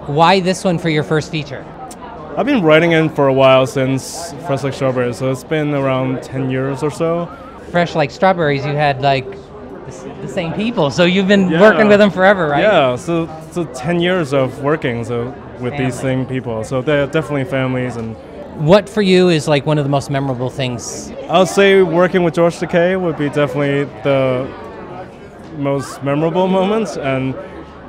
Why this one for your first feature? I've been writing in for a while since Fresh Like Strawberries, so it's been around 10 years or so. Fresh Like Strawberries, you had like the same people, so you've been working with them forever, right? Yeah, so 10 years of working with these same people, so they're definitely families. And what for you is like one of the most memorable things? I'll say working with George Takei would be definitely the most memorable moments, and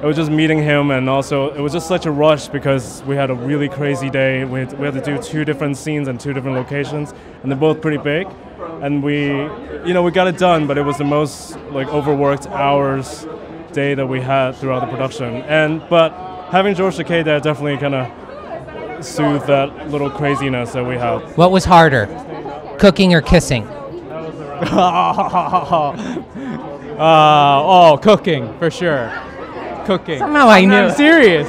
it was just meeting him, and also it was just such a rush because we had a really crazy day. We had to do 2 different scenes and 2 different locations, and they're both pretty big. And we got it done, but it was the most like overworked hours day that we had throughout the production. But having George Takei there definitely kind of soothed that little craziness that we have. What was harder, cooking or kissing? Cooking for sure. Cooking. Somehow I knew. I'm serious.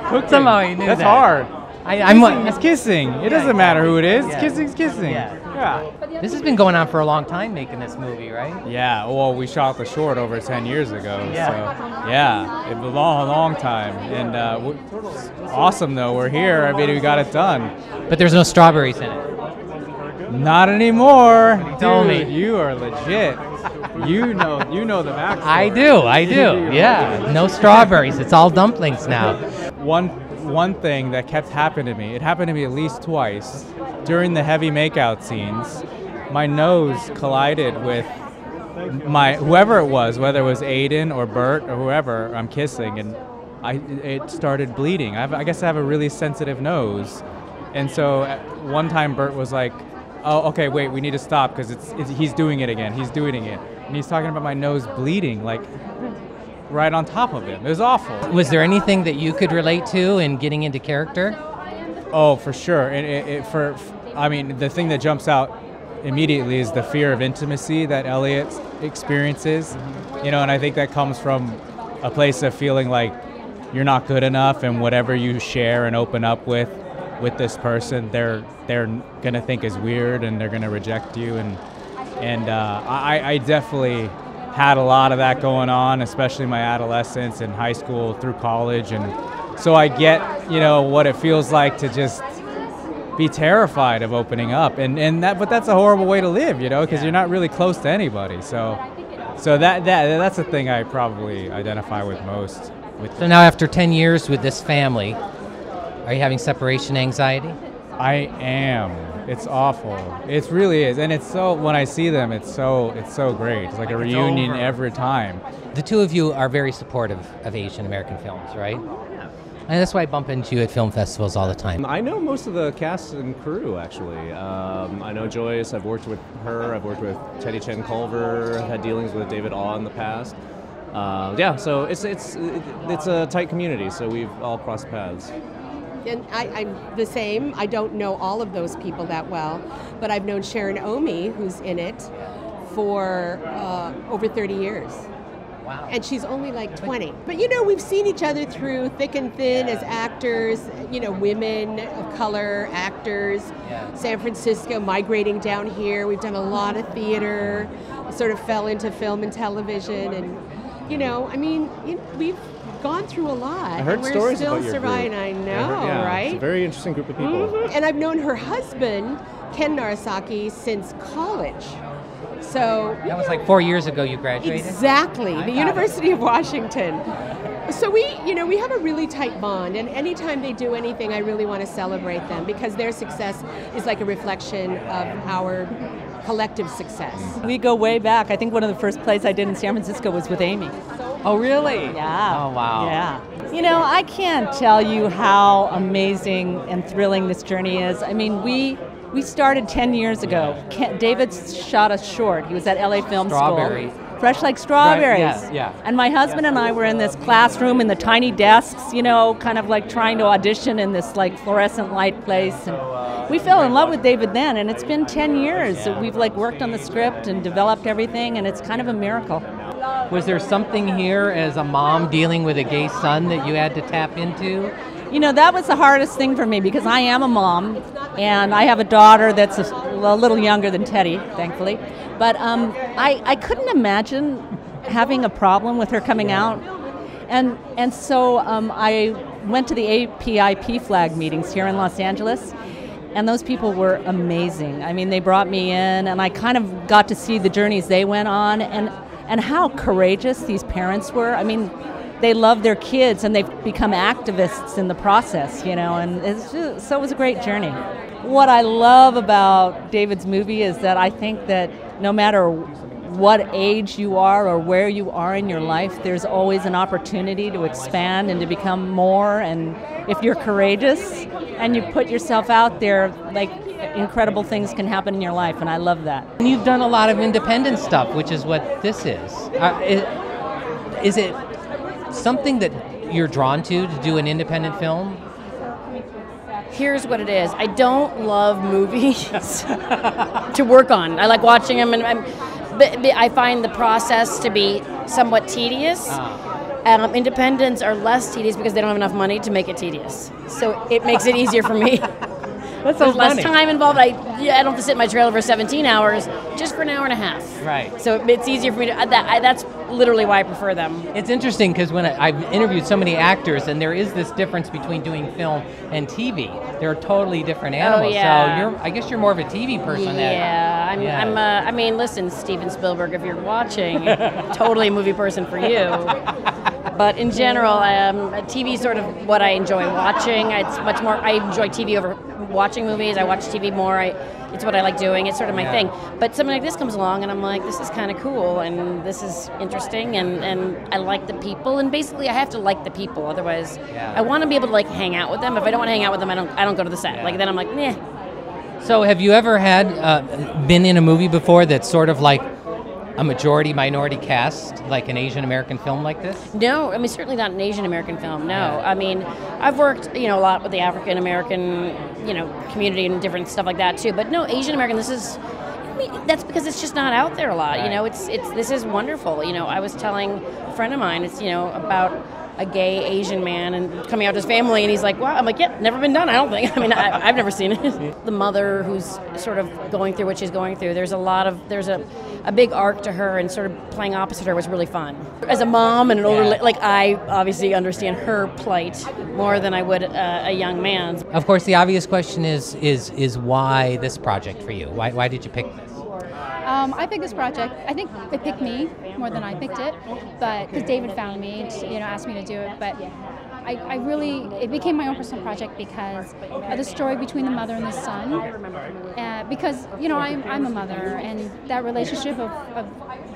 Cooking. Somehow I knew That's that. hard. It's kissing. It doesn't matter who it is. Yeah. Kissing's kissing. Yeah. Yeah. This has been going on for a long time, making this movie, right? Yeah. Well, we shot the short over 10 years ago. Yeah. So yeah, it was a long time. And awesome though. We're here. I mean, we got it done. But there's no strawberries in it. Not anymore. You told me. Dude, you are legit. You know the backstory. I do. Yeah. No strawberries. It's all dumplings now. One thing that kept happening to me, it happened to me at least twice, during the heavy makeout scenes, my nose collided with whoever it was, whether it was Aiden or Bert or whoever I'm kissing, and it started bleeding. I guess I have a really sensitive nose. And so one time Bert was like, oh, okay, wait, we need to stop because he's doing it again. He's doing it. And he's talking about my nose bleeding, like right on top of him. It was awful. Was there anything that you could relate to in getting into character? Oh, for sure. I mean, the thing that jumps out immediately is the fear of intimacy that Elliot experiences. You know, and I think that comes from a place of feeling like you're not good enough, and whatever you share and open up with this person, they're gonna think is weird, and they're gonna reject you. And I definitely had a lot of that going on, especially my adolescence and high school through college, and so I get what it feels like to just be terrified of opening up, but that's a horrible way to live, because you're not really close to anybody. So that's the thing I probably identify with most. So now after 10 years with this family, are you having separation anxiety? I am. It's awful. It really is, and it's so. When I see them, it's so great. It's like a reunion every time. The two of you are very supportive of Asian American films, right? Yeah. And that's why I bump into you at film festivals all the time. I know most of the cast and crew, actually. I know Joyce. I've worked with her. I've worked with Chen Culver. I've had dealings with David Aw in the past. So it's a tight community. So we've all crossed paths. And I'm the same. I don't know all of those people that well, but I've known Sharon Omi, who's in it, for over 30 years. Wow. And she's only like 20. But we've seen each other through thick and thin as actors, women of color, actors, San Francisco, migrating down here. We've done a lot of theater, sort of fell into film and television, and we've gone through a lot. I heard and we're stories still about your surviving. group. I know, right? It's a very interesting group of people. Mm-hmm. And I've known her husband, Ken Narasaki, since college. So that was like 4 years ago you graduated? Exactly, the University of Washington. So we have a really tight bond, and anytime they do anything, I really want to celebrate them because their success is like a reflection of our collective success. We go way back. I think one of the first plays I did in San Francisco was with Amy. Oh, really? Yeah. Oh, wow. Yeah. I can't tell you how amazing and thrilling this journey is. I mean, we started 10 years ago. David shot us short. He was at LA Film Strawberry. School. Fresh Like Strawberries. Right, yeah. And my husband and I were in this classroom in the tiny desks, kind of like trying to audition in this like fluorescent light place. And we fell in love with David then, and it's been 10 years. So we've like worked on the script and developed everything, and it's kind of a miracle. Was there something here as a mom dealing with a gay son that you had to tap into? That was the hardest thing for me because I am a mom and I have a daughter that's a little younger than Teddy, thankfully. But I couldn't imagine having a problem with her coming out. And so I went to the APIP flag meetings here in Los Angeles, and those people were amazing. I mean, they brought me in, and I kind of got to see the journeys they went on, and how courageous these parents were. I mean, they love their kids, and they've become activists in the process, you know, and so it was a great journey. What I love about David's movie is that I think that no matter what age you are or where you are in your life, there's always an opportunity to expand and to become more. And if you're courageous and you put yourself out there, like, incredible things can happen in your life, and I love that. And you've done a lot of independent stuff, which is what this is. Is it something that you're drawn to do an independent film? Here's what it is. I don't love movies to work on. I like watching them, but I find the process to be somewhat tedious. Independents are less tedious because they don't have enough money to make it tedious. So it makes it easier for me. That's so less funny. time involved. I don't have to sit in my trailer for 17 hours, just for an hour and a half. Right. So it's easier for me to. That's literally why I prefer them. It's interesting because when I've interviewed so many actors, and there is this difference between doing film and TV. They're totally different animals. Oh, yeah. So I guess you're more of a TV person. I mean, listen, Steven Spielberg, if you're watching, totally a movie person for you. But in general, TV is sort of what I enjoy watching. It's much more. I enjoy TV over watching movies. I watch TV more. It's what I like doing. It's sort of my thing. But something like this comes along, and I'm like, this is kind of cool, and this is interesting, and I like the people. And basically, I have to like the people. Otherwise, I want to be able to like hang out with them. If I don't want to hang out with them, I don't go to the set. Like then I'm like, meh. So have you ever been in a movie before that's sort of like a majority minority cast, like an Asian American film like this? No, I mean certainly not an Asian American film. No, I mean I've worked a lot with the African American community and different stuff like that too. But no, Asian American. This is. I mean, that's because it's just not out there a lot. Right. This is wonderful. I was telling a friend of mine, it's about a gay Asian man and coming out to his family, and he's like, wow. I'm like, yep, never been done, I don't think. I mean, I've never seen it. The mother who's sort of going through what she's going through, there's a big arc to her, and sort of playing opposite her was really fun. As a mom and an older, I obviously understand her plight more than I would a young man's. Of course, the obvious question is why this project for you? Why did you pick this? I picked this project. I think it picked me more than I picked it, but because David found me, and, asked me to do it. But it became my own personal project because of the story between the mother and the son. Because I'm a mother, and that relationship of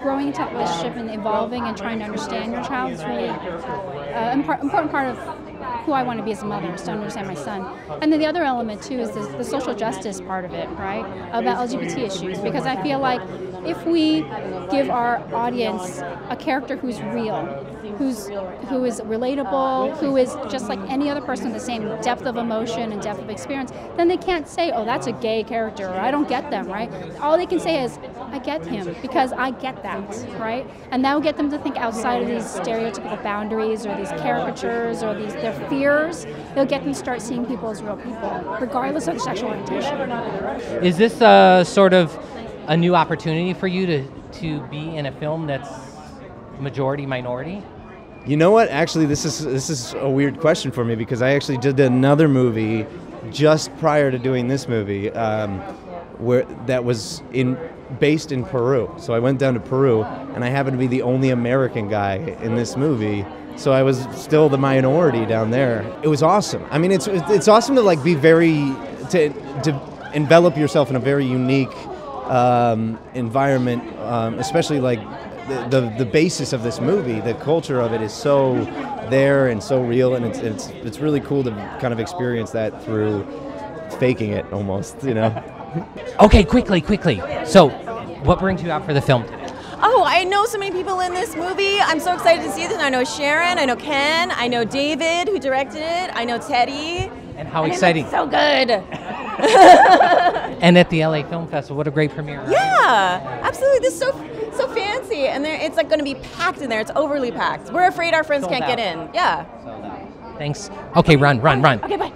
growing into that relationship and evolving and trying to understand your child is really an important part of who I want to be as a mother, is to understand my son. And then the other element too is the social justice part of it, right? About LGBT issues, because I feel like if we give our audience a character who's real, who is relatable, who is just like any other person, the same depth of emotion and depth of experience, then they can't say, oh, that's a gay character, or I don't get them, right? All they can say is, I get him because I get that, right? And that will get them to think outside of these stereotypical boundaries or these caricatures or their fears. They'll get them to start seeing people as real people, regardless of their sexual orientation. Is this sort of a new opportunity for you to be in a film that's majority minority? You know what? Actually, this is a weird question for me because I actually did another movie just prior to doing this movie, where that was based in Peru. So I went down to Peru, and I happened to be the only American guy in this movie. So I was still the minority down there. It was awesome. I mean, it's awesome to like be to envelop yourself in a very unique environment, especially like the basis of this movie. The culture of it is so there and so real, and it's really cool to kind of experience that through faking it almost, Okay, quickly. So, what brings you out for the film today? Oh, I know so many people in this movie. I'm so excited to see this. I know Sharon, I know Ken, I know David, who directed it, I know Teddy. And how exciting. So good. And at the LA Film Festival, what a great premiere. Right? Yeah, absolutely. This is so fancy. And it's like going to be packed in there. It's overly packed. We're afraid our friends can't get in. Yeah. Thanks. Okay, run. Okay, bye.